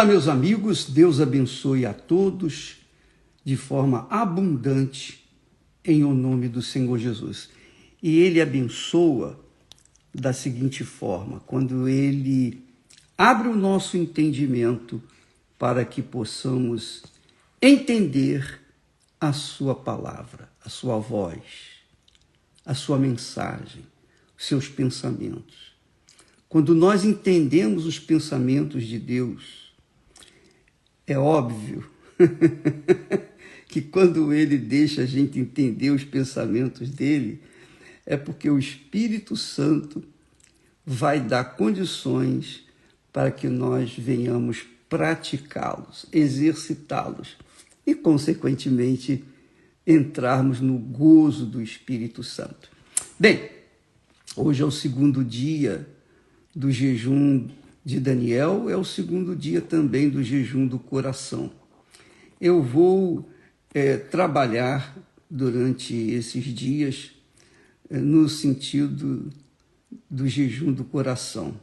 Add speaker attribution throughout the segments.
Speaker 1: Olá, meus amigos, Deus abençoe a todos de forma abundante em o nome do Senhor Jesus. E Ele abençoa da seguinte forma, quando Ele abre o nosso entendimento para que possamos entender a sua palavra, a sua voz, a sua mensagem, os seus pensamentos. Quando nós entendemos os pensamentos de Deus, é óbvio que quando Ele deixa a gente entender os pensamentos dEle, é porque o Espírito Santo vai dar condições para que nós venhamos praticá-los, exercitá-los e, consequentemente, entrarmos no gozo do Espírito Santo. Bem, hoje é o segundo dia do jejum de Daniel, é o segundo dia também do jejum do coração. Eu vou trabalhar durante esses dias no sentido do jejum do coração,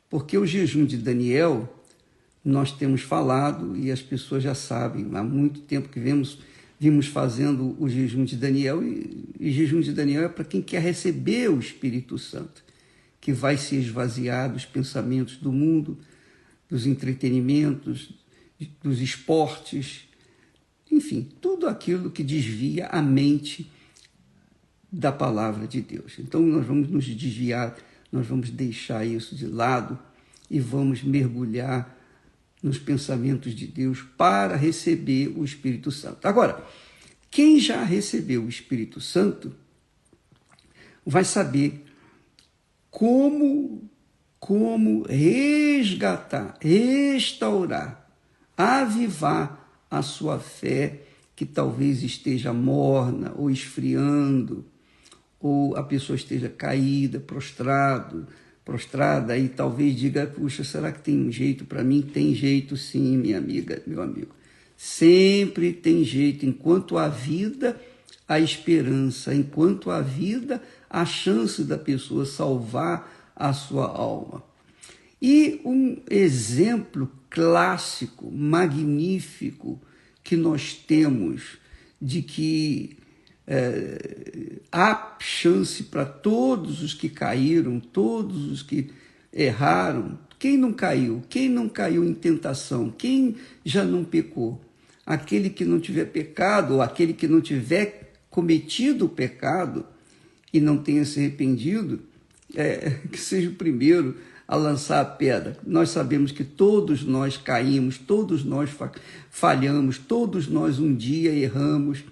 Speaker 1: porque o jejum de Daniel nós temos falado e as pessoas já sabem, há muito tempo que vimos fazendo o jejum de Daniel e jejum de Daniel é para quem quer receber o Espírito Santo, que vai se esvaziar dos pensamentos do mundo, dos entretenimentos, dos esportes, enfim, tudo aquilo que desvia a mente da palavra de Deus. Então nós vamos nos desviar, nós vamos deixar isso de lado e vamos mergulhar nos pensamentos de Deus para receber o Espírito Santo. Agora, quem já recebeu o Espírito Santo vai saber como resgatar, restaurar, avivar a sua fé que talvez esteja morna ou esfriando, ou a pessoa esteja caída, prostrada, e talvez diga, puxa, será que tem um jeito para mim? Tem jeito sim, minha amiga, meu amigo. Sempre tem jeito, enquanto há vida, há esperança, enquanto há vida, há chance da pessoa salvar a sua alma. E um exemplo clássico, magnífico, que nós temos de que há chance para todos os que caíram, todos os que erraram. Quem não caiu? Quem não caiu em tentação? Quem já não pecou? Aquele que não tiver pecado, ou aquele que não tiver cometido o pecado e não tenha se arrependido, que seja o primeiro a lançar a pedra. Nós sabemos que todos nós caímos, todos nós falhamos, todos nós um dia erramos,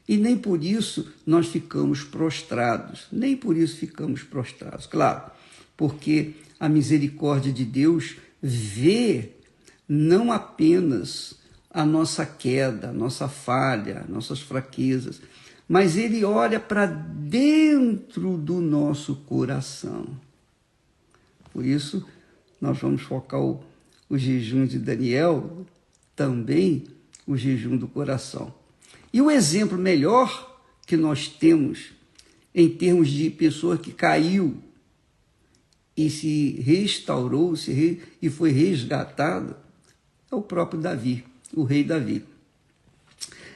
Speaker 1: e nem por isso nós ficamos prostrados, nem por isso ficamos prostrados, claro, porque a misericórdia de Deus vê não apenas a nossa queda, a nossa falha, nossas fraquezas, mas Ele olha para dentro do nosso coração. Por isso, nós vamos focar o jejum de Daniel, também o jejum do coração. E o exemplo melhor que nós temos em termos de pessoa que caiu e se restaurou e foi resgatada é o próprio Davi, o rei Davi.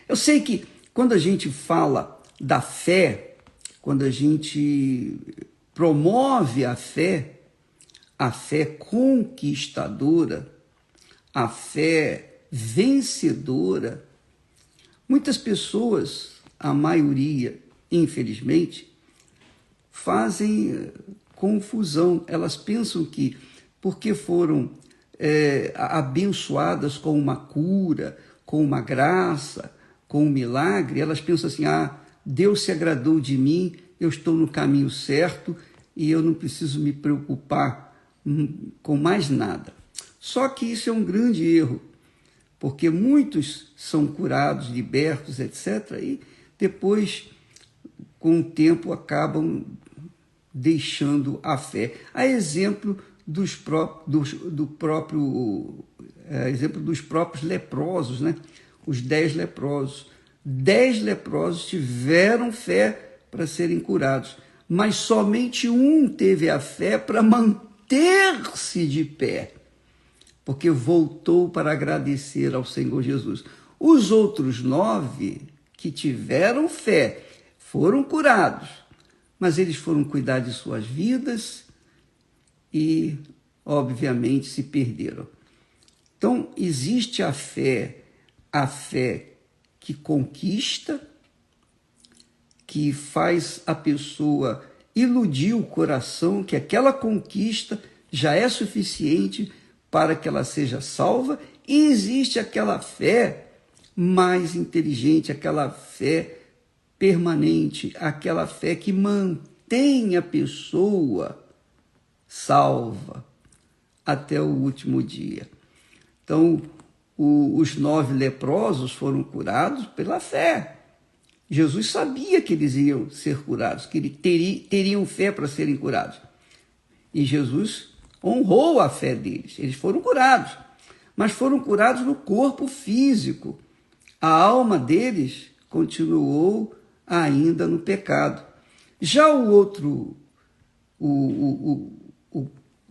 Speaker 1: Eu sei que quando a gente fala da fé, quando a gente promove a fé conquistadora, a fé vencedora, muitas pessoas, a maioria, infelizmente, fazem confusão. Elas pensam que, porque foram abençoadas com uma cura, com uma graça, com um milagre, elas pensam assim, Deus se agradou de mim, eu estou no caminho certo e eu não preciso me preocupar com mais nada. Só que isso é um grande erro, porque muitos são curados, libertos, etc., e depois, com o tempo, acabam deixando a fé. A exemplo dos próprios leprosos, né? Os 10 leprosos. 10 leprosos tiveram fé para serem curados, mas somente um teve a fé para manter-se de pé. porque voltou para agradecer ao Senhor Jesus. Os outros 9 que tiveram fé foram curados, mas eles foram cuidar de suas vidas e, obviamente, se perderam. Então, existe a fé que conquista, que faz a pessoa iludir o coração, que aquela conquista já é suficiente para que ela seja salva, e existe aquela fé mais inteligente, aquela fé permanente, aquela fé que mantém a pessoa salva até o último dia. Então, os 9 leprosos foram curados pela fé. Jesus sabia que eles iam ser curados, que eles teriam fé para serem curados. E Jesus honrou a fé deles. Eles foram curados, mas foram curados no corpo físico. A alma deles continuou ainda no pecado. Já o outro, o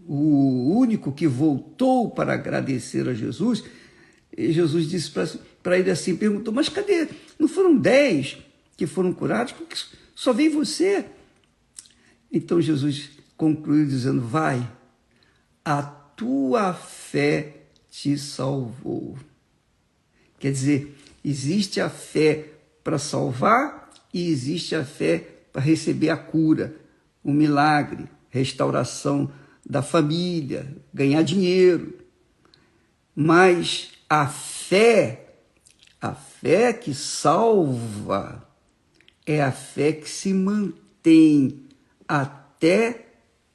Speaker 1: único que voltou para agradecer a Jesus, Jesus disse para ele assim, perguntou, mas cadê? Não foram 10 que foram curados? Porque só veio você. Então Jesus concluiu dizendo, vai, a tua fé te salvou. Quer dizer, existe a fé para salvar e existe a fé para receber a cura, o milagre, restauração da família, ganhar dinheiro. Mas a fé que salva é a fé que se mantém até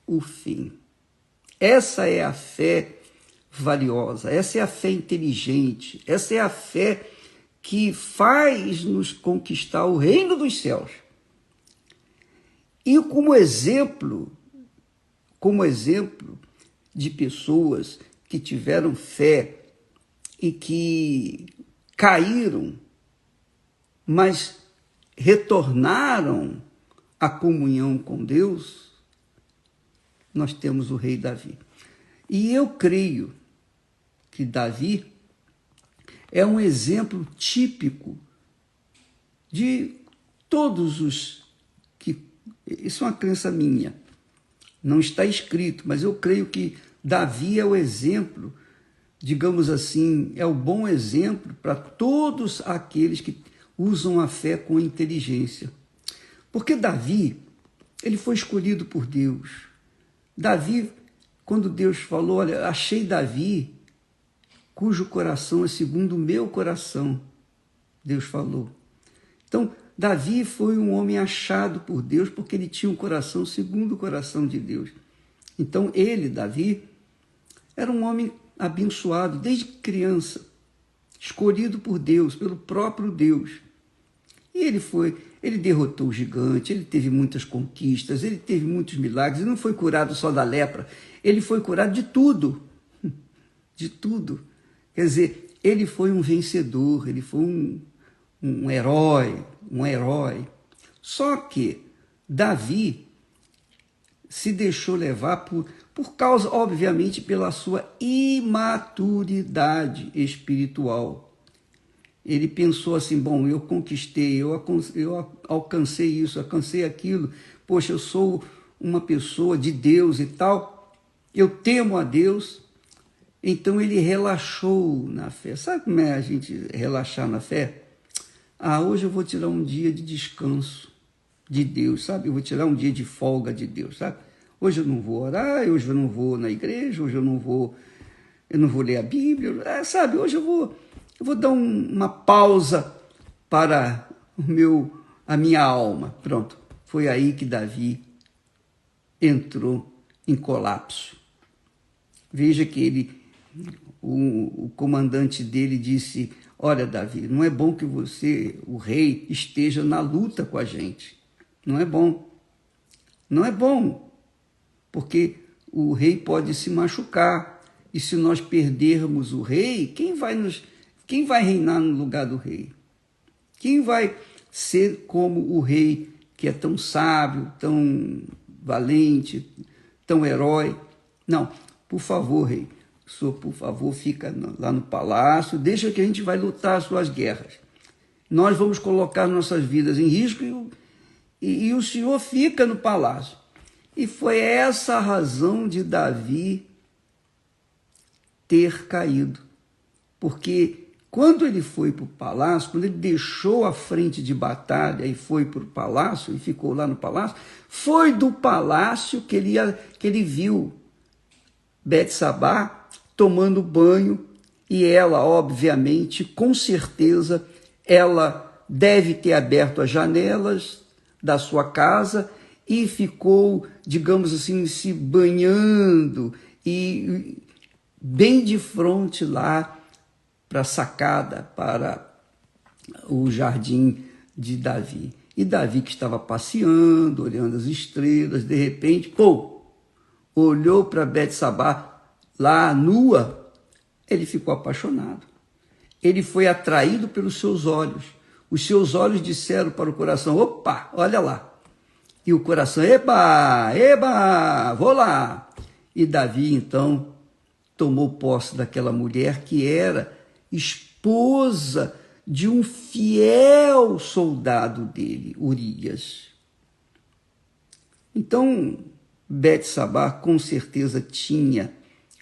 Speaker 1: o fim. Essa é a fé valiosa, essa é a fé inteligente, essa é a fé que faz-nos conquistar o reino dos céus. E como exemplo de pessoas que tiveram fé e que caíram, mas retornaram à comunhão com Deus, nós temos o rei Davi. E eu creio que Davi é um exemplo típico de todos os que... Isso é uma crença minha, não está escrito, mas eu creio que Davi é o exemplo, digamos assim, é o bom exemplo para todos aqueles que usam a fé com inteligência. Porque Davi, ele foi escolhido por Deus. Davi, quando Deus falou, olha, achei Davi, cujo coração é segundo o meu coração, Deus falou. Então, Davi foi um homem achado por Deus, porque ele tinha um coração segundo o coração de Deus. Então, ele, Davi, era um homem abençoado desde criança, escolhido por Deus, pelo próprio Deus. E ele derrotou o gigante, ele teve muitas conquistas, ele teve muitos milagres, ele não foi curado só da lepra, ele foi curado de tudo, de tudo. Quer dizer, ele foi um vencedor, ele foi um herói. Só que Davi se deixou levar por causa, obviamente, pela sua imaturidade espiritual. Ele pensou assim, bom, eu conquistei, eu alcancei isso, alcancei aquilo, poxa, eu sou uma pessoa de Deus e tal, eu temo a Deus. Então ele relaxou na fé. Sabe como é a gente relaxar na fé? Hoje eu vou tirar um dia de descanso de Deus, sabe? Eu vou tirar um dia de folga de Deus, sabe? Hoje eu não vou orar, hoje eu não vou na igreja, hoje eu não vou ler a Bíblia, sabe? Hoje eu vou dar uma pausa para a minha alma. Pronto, foi aí que Davi entrou em colapso. Veja que o comandante dele disse, olha, Davi, não é bom que você, o rei, esteja na luta com a gente. Não é bom. Não é bom, porque o rei pode se machucar. E se nós perdermos o rei, quem vai reinar no lugar do rei? Quem vai ser como o rei que é tão sábio, tão valente, tão herói? Não, por favor, rei, o senhor, por favor, fica lá no palácio, deixa que a gente vai lutar as suas guerras. Nós vamos colocar nossas vidas em risco e o senhor fica no palácio. E foi essa a razão de Davi ter caído. Porque quando ele foi para o palácio, quando ele deixou a frente de batalha e foi para o palácio, e ficou lá no palácio, foi do palácio que ele viu Betsabá tomando banho, e ela, obviamente, com certeza, ela deve ter aberto as janelas da sua casa e ficou, digamos assim, se banhando e bem de frente lá para a sacada, para o jardim de Davi. E Davi, que estava passeando, olhando as estrelas, de repente, olhou para Betsabá lá nua, ele ficou apaixonado. Ele foi atraído pelos seus olhos. Os seus olhos disseram para o coração, opa, olha lá. E o coração, eba, vou lá. E Davi, então, tomou posse daquela mulher que era esposa de um fiel soldado dele, Urias. Então, Betsabá com certeza tinha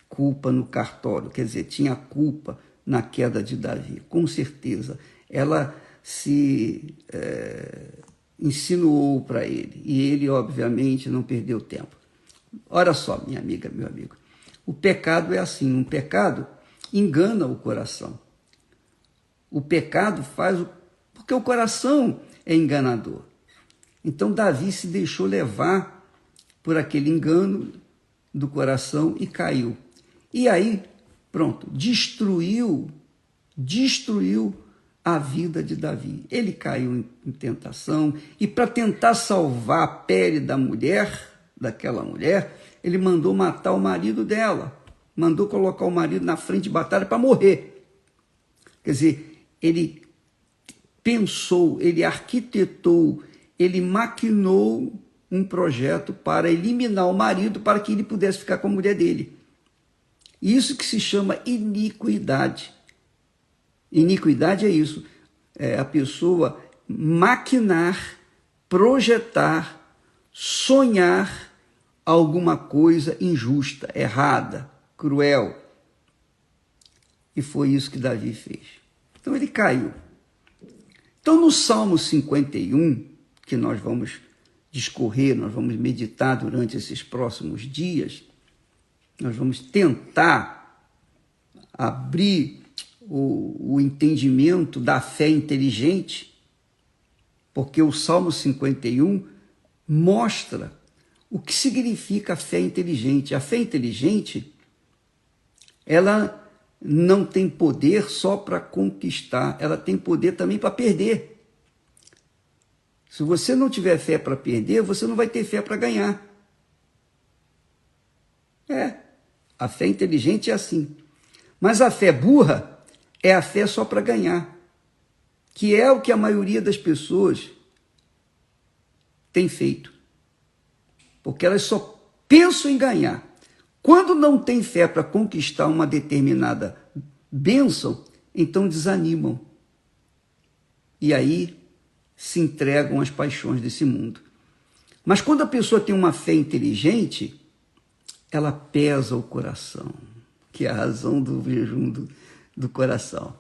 Speaker 1: culpa no cartório, quer dizer, tinha culpa na queda de Davi, com certeza. Ela se insinuou para ele, e ele, obviamente, não perdeu tempo. Olha só, minha amiga, meu amigo, o pecado é assim, um pecado engana o coração. O pecado porque o coração é enganador. Então, Davi se deixou levar por aquele engano do coração e caiu. E aí, pronto, destruiu a vida de Davi. Ele caiu em tentação e para tentar salvar a pele daquela mulher, ele mandou matar o marido dela, mandou colocar o marido na frente de batalha para morrer. Quer dizer, ele pensou, ele arquitetou, ele maquinou um projeto para eliminar o marido para que ele pudesse ficar com a mulher dele. Isso que se chama iniquidade. Iniquidade é isso, é a pessoa maquinar, projetar, sonhar alguma coisa injusta, errada, cruel. E foi isso que Davi fez. Então ele caiu. Então no Salmo 51, que nós vamos discorrer, nós vamos meditar durante esses próximos dias, nós vamos tentar abrir o entendimento da fé inteligente, porque o Salmo 51 mostra o que significa a fé inteligente. A fé inteligente, ela não tem poder só para conquistar, ela tem poder também para perder. Se você não tiver fé para perder, você não vai ter fé para ganhar. A fé inteligente é assim. Mas a fé burra é a fé só para ganhar, que é o que a maioria das pessoas tem feito. Porque elas só pensam em ganhar. Quando não tem fé para conquistar uma determinada bênção, então desanimam. E aí se entregam às paixões desse mundo. Mas quando a pessoa tem uma fé inteligente, ela pesa o coração, que é a razão do jejum do coração.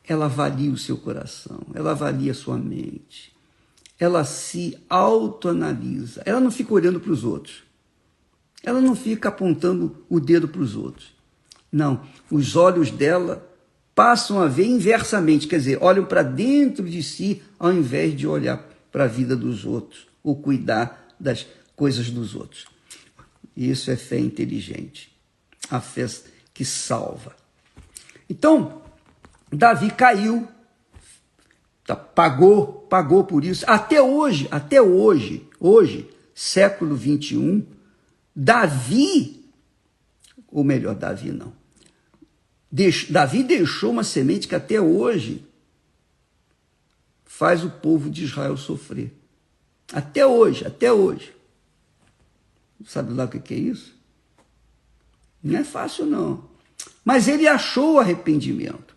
Speaker 1: Ela avalia o seu coração, ela avalia a sua mente, ela se autoanalisa, ela não fica olhando para os outros, ela não fica apontando o dedo para os outros. Não, os olhos dela passam a ver inversamente, quer dizer, olham para dentro de si ao invés de olhar para a vida dos outros ou cuidar das coisas dos outros. Isso é fé inteligente, a fé que salva. Então, Davi caiu, pagou por isso. Até hoje, século 21, Davi deixou uma semente que até hoje faz o povo de Israel sofrer. Até hoje. Sabe lá o que é isso? Não é fácil, não. Mas ele achou arrependimento.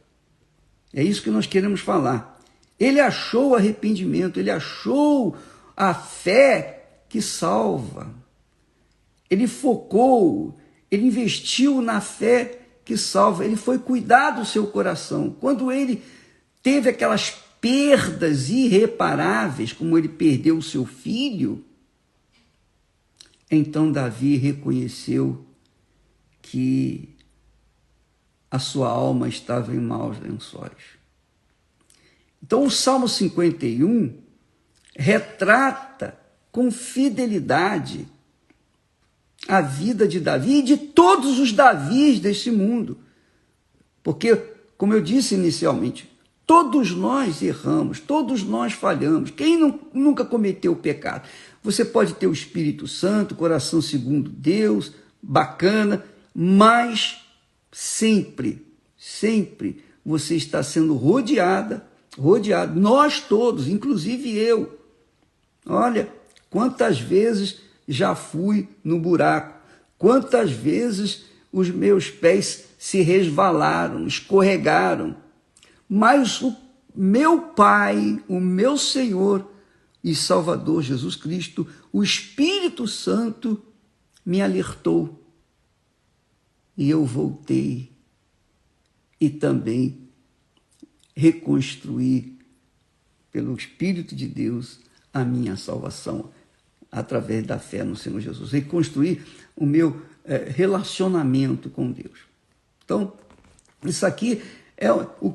Speaker 1: É isso que nós queremos falar. Ele achou arrependimento, ele achou a fé que salva. Ele focou, ele investiu na fé que salva. Ele foi cuidar do seu coração. Quando ele teve aquelas perdas irreparáveis, como ele perdeu o seu filho, então Davi reconheceu que a sua alma estava em maus lençóis. Então o Salmo 51 retrata com fidelidade a vida de Davi e de todos os Davis desse mundo. Porque, como eu disse inicialmente, todos nós erramos, todos nós falhamos. Quem nunca cometeu o pecado? Você pode ter o Espírito Santo, coração segundo Deus, bacana, mas sempre você está sendo rodeado, nós todos, inclusive eu. Olha, quantas vezes já fui no buraco, quantas vezes os meus pés se resvalaram, escorregaram, mas o meu Pai, o meu Senhor e Salvador Jesus Cristo, o Espírito Santo me alertou e eu voltei e também reconstruí pelo Espírito de Deus a minha salvação através da fé no Senhor Jesus, reconstruir o meu relacionamento com Deus. Então, isso aqui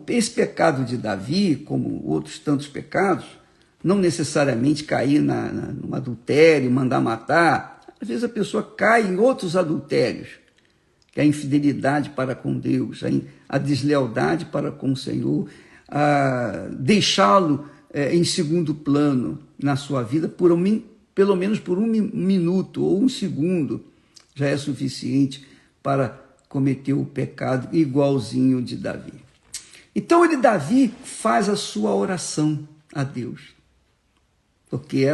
Speaker 1: esse pecado de Davi, como outros tantos pecados, não necessariamente cair no adultério, mandar matar. Às vezes a pessoa cai em outros adultérios, que é a infidelidade para com Deus, a deslealdade para com o Senhor, a deixá-lo em segundo plano na sua vida, pelo menos por um minuto ou um segundo, já é suficiente para cometer o pecado igualzinho de Davi. Então Davi faz a sua oração a Deus, porque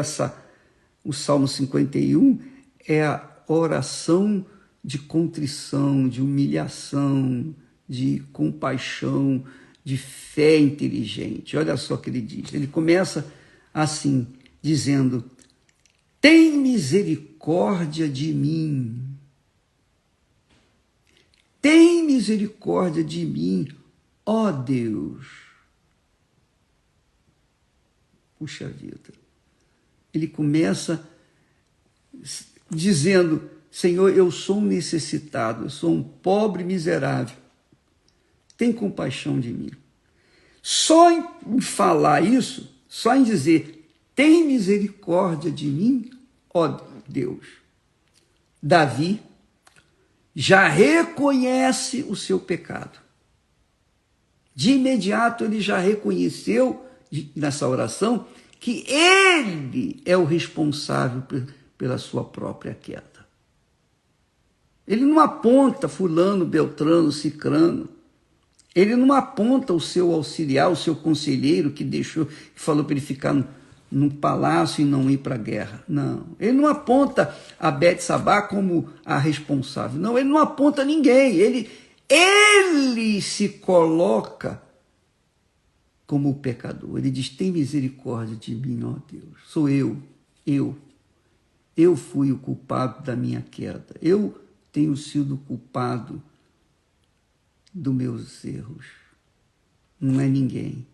Speaker 1: o Salmo 51 é a oração de contrição, de humilhação, de compaixão, de fé inteligente. Olha só o que ele diz. Ele começa assim, dizendo: tem misericórdia de mim. Tem misericórdia de mim, ó Deus. Puxa vida. Ele começa dizendo: Senhor, eu sou um necessitado, eu sou um pobre miserável. Tem compaixão de mim. Só em falar isso, só em dizer, tem misericórdia de mim, ó Deus. Davi já reconhece o seu pecado. De imediato ele já reconheceu, nessa oração, que ele é o responsável pela sua própria queda. Ele não aponta fulano, beltrano, cicrano. Ele não aponta o seu auxiliar, o seu conselheiro que falou para ele ficar num palácio e não ir para a guerra. Não. Ele não aponta a Betsabá como a responsável. Não, ele não aponta ninguém. Ele se coloca como o pecador. Ele diz: tem misericórdia de mim, ó Deus. Sou eu. Eu fui o culpado da minha queda. Eu tenho sido culpado dos meus erros. Não é ninguém.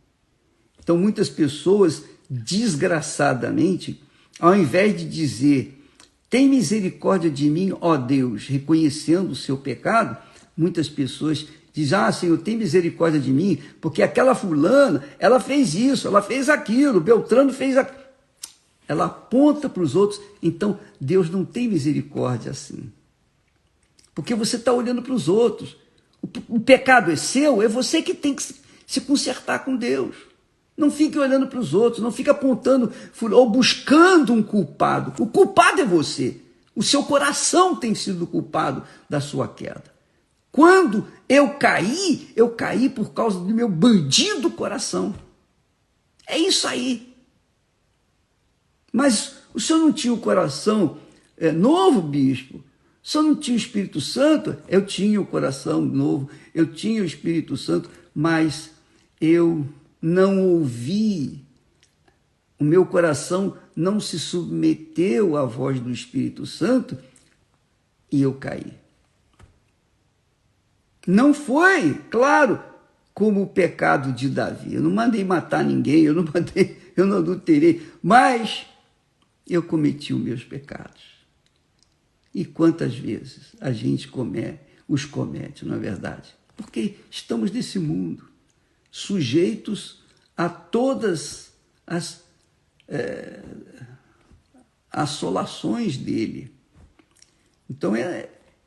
Speaker 1: Então, muitas pessoas, desgraçadamente, ao invés de dizer, tem misericórdia de mim, ó Deus, reconhecendo o seu pecado, muitas pessoas dizem, Senhor, tem misericórdia de mim, porque aquela fulana, ela fez isso, ela fez aquilo, Beltrano fez aquilo. Ela aponta para os outros. Então, Deus não tem misericórdia assim. Porque você está olhando para os outros. O pecado é seu, é você que tem que se consertar com Deus. Não fique olhando para os outros, não fique apontando ou buscando um culpado. O culpado é você. O seu coração tem sido culpado da sua queda. Quando eu caí por causa do meu bandido coração. É isso aí. Mas o senhor não tinha o coração novo, bispo? Só não tinha o Espírito Santo, eu tinha o coração novo, eu tinha o Espírito Santo, mas eu não ouvi, o meu coração não se submeteu à voz do Espírito Santo e eu caí. Não foi, claro, como o pecado de Davi. Eu não mandei matar ninguém, eu não adulterei, mas eu cometi os meus pecados. E quantas vezes a gente os comete, não é verdade? Porque estamos nesse mundo, sujeitos a todas as assolações dele. Então,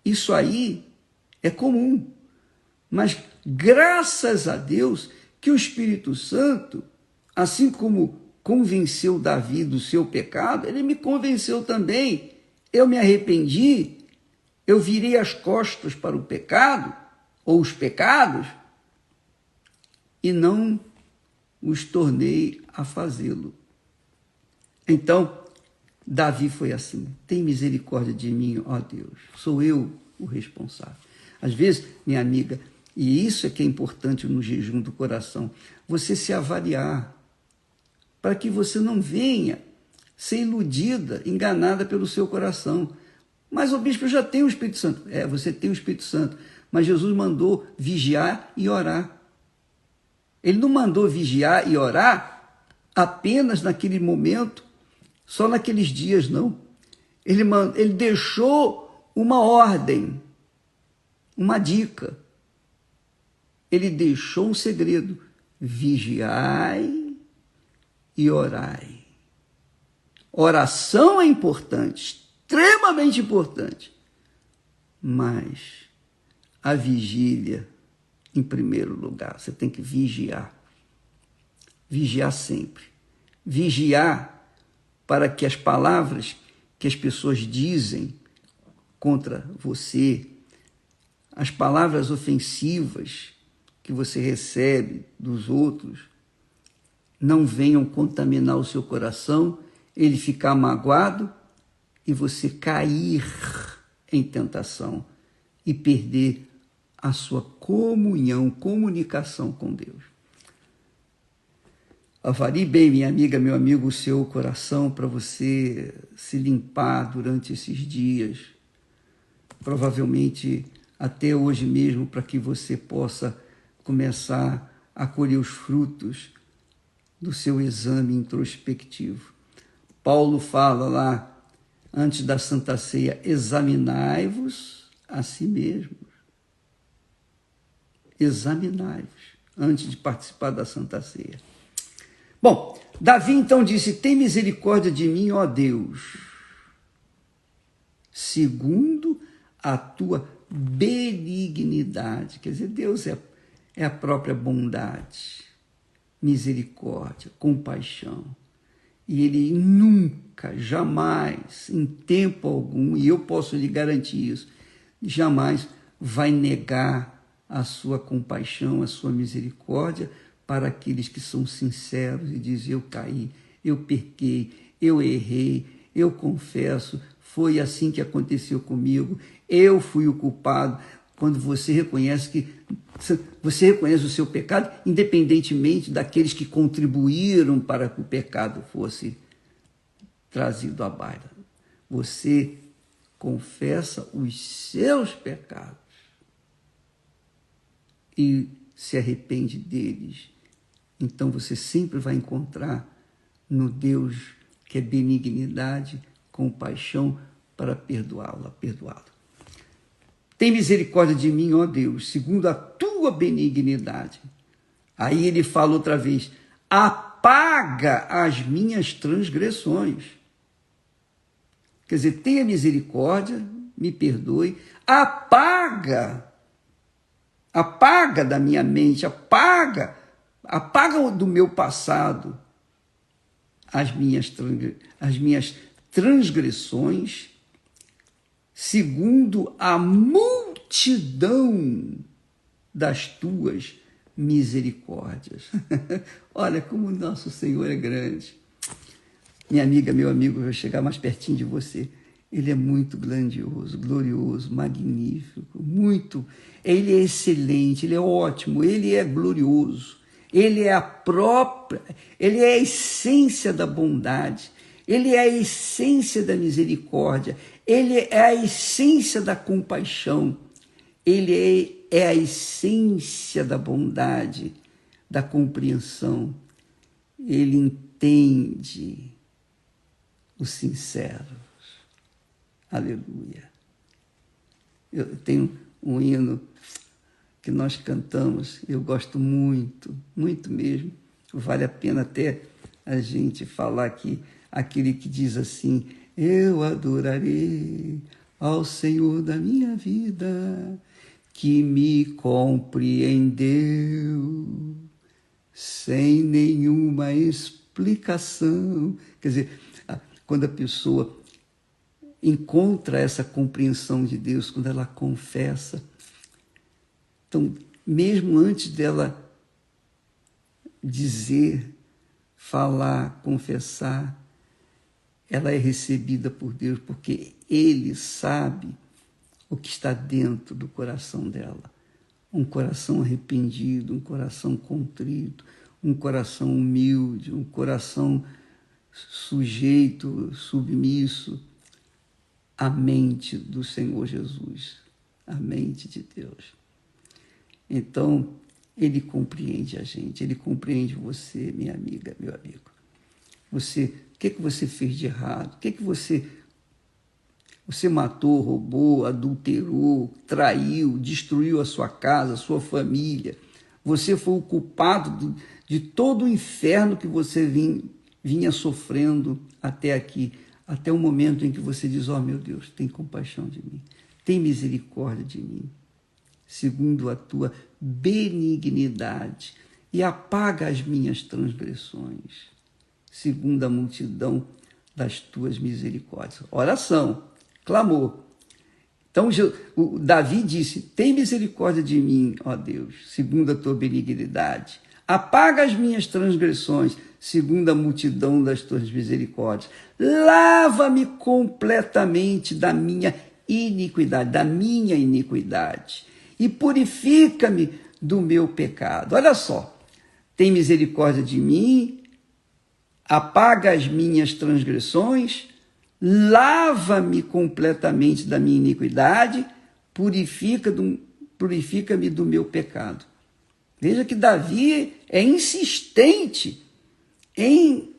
Speaker 1: isso aí é comum. Mas graças a Deus que o Espírito Santo, assim como convenceu Davi do seu pecado, ele me convenceu também. Eu me arrependi, eu virei as costas para o pecado, ou os pecados, e não os tornei a fazê-lo. Então, Davi foi assim: tem misericórdia de mim, ó Deus, sou eu o responsável. Às vezes, minha amiga, e isso é que é importante no jejum do coração, você se avaliar, para que você não venha ser iludida, enganada pelo seu coração. Mas o bispo já tem o Espírito Santo. Você tem o Espírito Santo, mas Jesus mandou vigiar e orar. Ele não mandou vigiar e orar apenas naquele momento, só naqueles dias, não. Ele deixou uma ordem, uma dica. Ele deixou um segredo: vigiai e orai. Oração é importante, extremamente importante, mas a vigília, em primeiro lugar, você tem que vigiar. Vigiar sempre. Vigiar para que as palavras que as pessoas dizem contra você, as palavras ofensivas que você recebe dos outros, não venham contaminar o seu coração, ele ficar magoado e você cair em tentação e perder a sua comunicação com Deus. Avalie bem, minha amiga, meu amigo, o seu coração para você se limpar durante esses dias, provavelmente até hoje mesmo, para que você possa começar a colher os frutos do seu exame introspectivo. Paulo fala lá, antes da Santa Ceia: examinai-vos a si mesmos. Examinai-vos antes de participar da Santa Ceia. Bom, Davi então disse: tem misericórdia de mim, ó Deus, segundo a tua benignidade. Quer dizer, Deus é a própria bondade, misericórdia, compaixão. E ele nunca, jamais, em tempo algum, e eu posso lhe garantir isso, jamais vai negar a sua compaixão, a sua misericórdia para aqueles que são sinceros e dizem: eu caí, eu pequei, eu errei, eu confesso, foi assim que aconteceu comigo, eu fui o culpado. Quando você reconhece o seu pecado, independentemente daqueles que contribuíram para que o pecado fosse trazido à baila. Você confessa os seus pecados e se arrepende deles. Então você sempre vai encontrar no Deus que é benignidade, compaixão, para perdoá-lo. Tem misericórdia de mim, ó Deus, segundo a tua benignidade. Aí ele fala outra vez: apaga as minhas transgressões. Quer dizer, tenha misericórdia, me perdoe, apaga da minha mente, apaga do meu passado as minhas transgressões, segundo a multidão das tuas misericórdias. Olha como o nosso Senhor é grande. Minha amiga, meu amigo, eu vou chegar mais pertinho de você. Ele é muito grandioso, glorioso, magnífico, muito. Ele é excelente, ele é ótimo, ele é glorioso. Ele é ele é a essência da bondade. Ele é a essência da misericórdia. Ele é a essência da compaixão. Ele é a essência da bondade, da compreensão. Ele entende os sinceros. Aleluia. Eu tenho um hino que nós cantamos, eu gosto muito, muito mesmo. Vale a pena até a gente falar aqui, aquele que diz assim: eu adorarei ao Senhor da minha vida, que me compreendeu sem nenhuma explicação. Quer dizer, quando a pessoa encontra essa compreensão de Deus, quando ela confessa, então, mesmo antes dela dizer, falar, confessar, ela é recebida por Deus, porque Ele sabe o que está dentro do coração dela. Um coração arrependido, um coração contrito, um coração humilde, um coração sujeito, submisso à mente do Senhor Jesus, à mente de Deus. Então, Ele compreende a gente, Ele compreende você, minha amiga, meu amigo. Você, o que você fez de errado? O que você matou, roubou, adulterou, traiu, destruiu a sua casa, a sua família. Você foi o culpado de todo o inferno que você vinha sofrendo até aqui, até o momento em que você diz: ó, meu Deus, tem compaixão de mim, tem misericórdia de mim, segundo a tua benignidade, e apaga as minhas transgressões, segundo a multidão das tuas misericórdias. Oração, clamor. Então, Davi disse: tem misericórdia de mim, ó Deus, segundo a tua benignidade. Apaga as minhas transgressões, segundo a multidão das tuas misericórdias. Lava-me completamente da minha iniquidade, e purifica-me do meu pecado. Olha só, tem misericórdia de mim, apaga as minhas transgressões, lava-me completamente da minha iniquidade, purifica-me do meu pecado. Veja que Davi é insistente em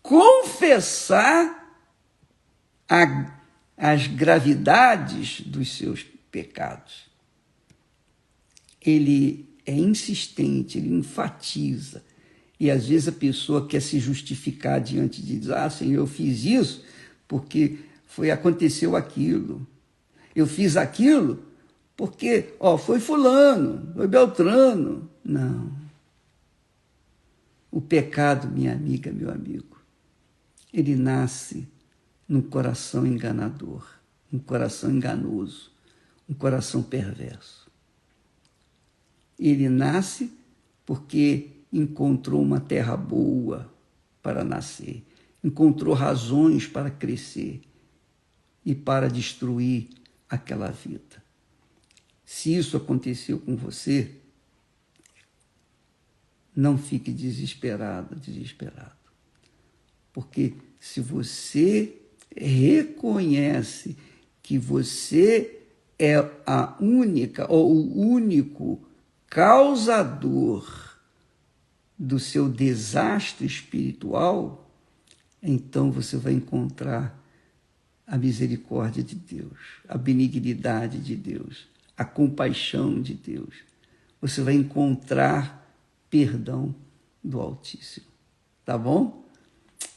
Speaker 1: confessar as gravidades dos seus pecados. Ele é insistente, ele enfatiza. E às vezes a pessoa quer se justificar diante de Deus: ah, Senhor, eu fiz isso porque aconteceu aquilo. Eu fiz aquilo porque foi fulano, foi Beltrano. Não. O pecado, minha amiga, meu amigo, ele nasce num coração enganador, um coração enganoso, um coração perverso. Ele nasce porque encontrou uma terra boa para nascer, encontrou razões para crescer e para destruir aquela vida. Se isso aconteceu com você, não fique desesperado. Porque se você reconhece que você é a única ou o único causador do seu desastre espiritual, então você vai encontrar a misericórdia de Deus, a benignidade de Deus, a compaixão de Deus. Você vai encontrar perdão do Altíssimo. Tá bom?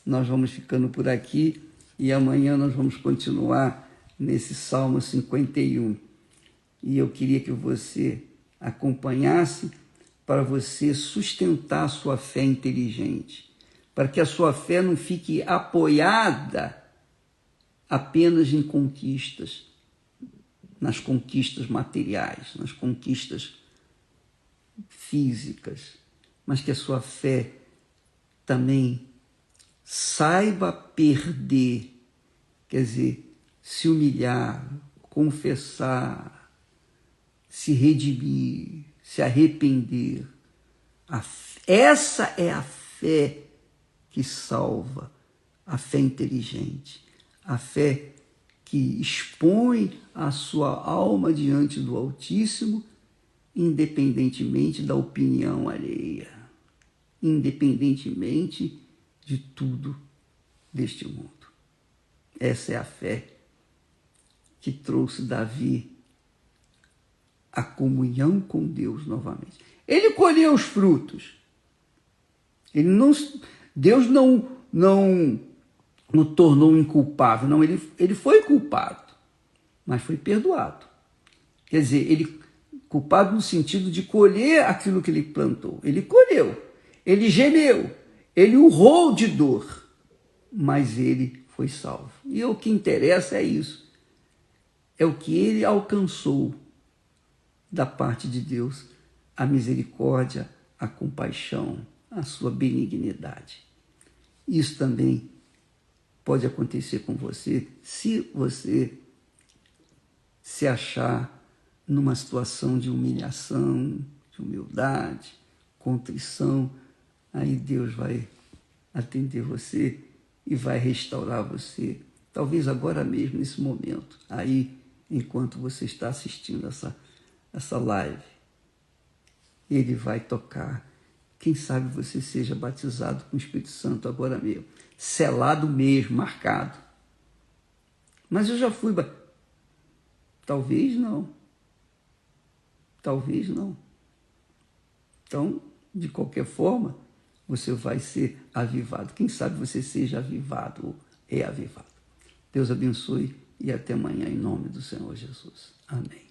Speaker 1: Nós vamos ficando por aqui e amanhã nós vamos continuar nesse Salmo 51. E eu queria que você acompanhasse para você sustentar a sua fé inteligente, para que a sua fé não fique apoiada apenas em conquistas, nas conquistas materiais, nas conquistas físicas, mas que a sua fé também saiba perder, quer dizer, se humilhar, confessar, se redimir, se arrepender. Essa é a fé que salva, a fé inteligente, a fé que expõe a sua alma diante do Altíssimo, independentemente da opinião alheia, independentemente de tudo deste mundo. Essa é a fé que trouxe Davi a comunhão com Deus novamente. Ele colheu os frutos. Deus não o tornou inculpável, não, ele foi culpado, mas foi perdoado. Quer dizer, ele culpado no sentido de colher aquilo que ele plantou. Ele colheu, ele gemeu, ele urrou de dor, mas ele foi salvo. E o que interessa é isso, é o que ele alcançou da parte de Deus, a misericórdia, a compaixão, a sua benignidade. Isso também pode acontecer com você se você se achar numa situação de humilhação, de humildade, contrição. Aí Deus vai atender você e vai restaurar você, talvez agora mesmo, nesse momento, aí, enquanto você está assistindo essa live. Ele vai tocar. Quem sabe você seja batizado com o Espírito Santo agora mesmo, selado mesmo, marcado. Mas eu já fui Talvez não. Talvez não. Então, de qualquer forma, você vai ser avivado. Quem sabe você seja avivado ou é avivado. Deus abençoe e até amanhã em nome do Senhor Jesus. Amém.